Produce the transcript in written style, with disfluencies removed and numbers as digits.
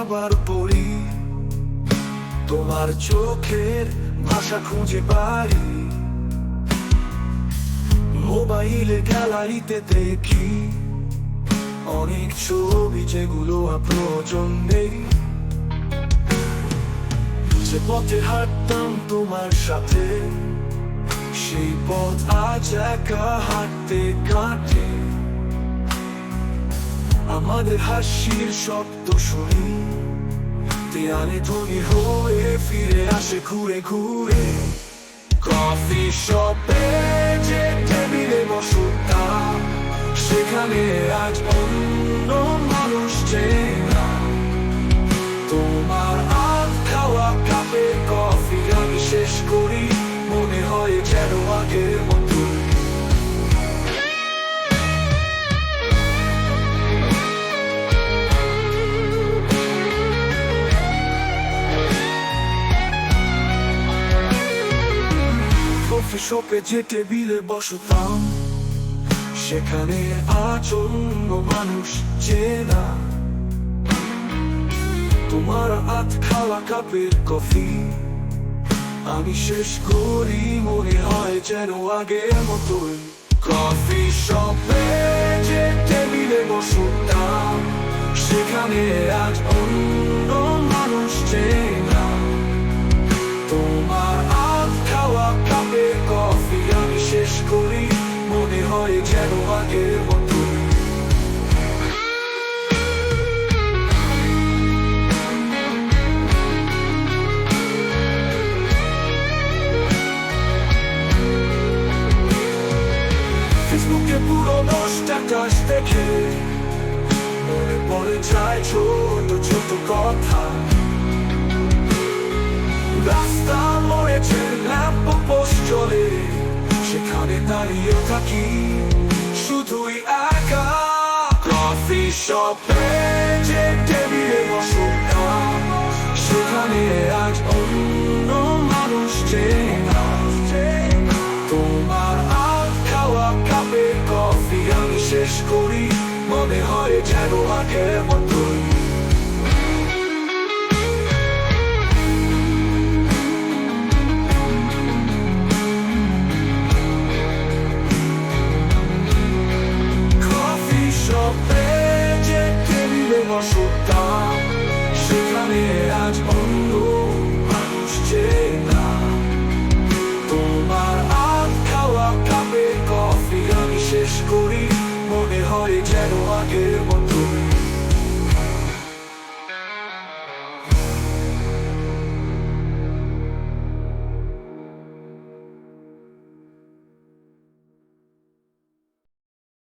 আবার পড়ি, তোমার চোখের ভাষা খুঁজে পাই। মোবাইলে গ্যালারিতে দেখি অনেক ছবি যেগুলো আর প্রয়োজন নেই। যে পথে হাঁটতাম তোমার সাথে, সেই পথ আজ একা হাঁটতে কাটে। আমাদের হাসির শব্দ শুনি, দেয়ালে ধ্বনি হয়ে ফিরে আসে ঘুরে ঘুরে। কফি শপে যে টেবিলে বসতাম, সেখানে আজ অন্য মানুষ চেনা। তোমার আধ খাওয়া কাপে কফি আমি শেষ করি, মনে হয় যেন আগের মতো। কফি শপে যে টেবিলে বসতাম, সেখানে আজ অন্য মানুষ চেনা। তোমার আধ খাওয়া কাপের কফি আমি শেষ করি, মনে হয় যেন আগের মতোই। কফি শপে যে টেবিলে বসতাম, সেখানে আজ অন্য মানুষ চেনা। তোমার আধ খাওয়া কাপের কফি আমি শেষ করি, মনে হয় যেন আগের মতোই। ফেসবুকে পুরোনো স্ট্যাটাস দেখে মনে পড়ে যায় ছোট ছোট কথা। রাস্তা মরেছে ল্যাম্প পোস্ট জ্বলে, সেখানে দাঁড়িয়ে থাকি শুধুই একা। কফি শপে যে টেবিলে বসতাম, সেখানে আজ অন্য মানুষ চেনা। তোমার আধ খাওয়া কাপে কফি আমি শেষ করি, মনে হয় যেন আগের মতোই। কফি শপে যে টেবিলে বসতাম, সেখানে আজ অন্য মানুষ চেনা। তোমার আধ খাওয়া কাপে কফি আমি শেষ করি, মনে হয় যেন আগের মতো।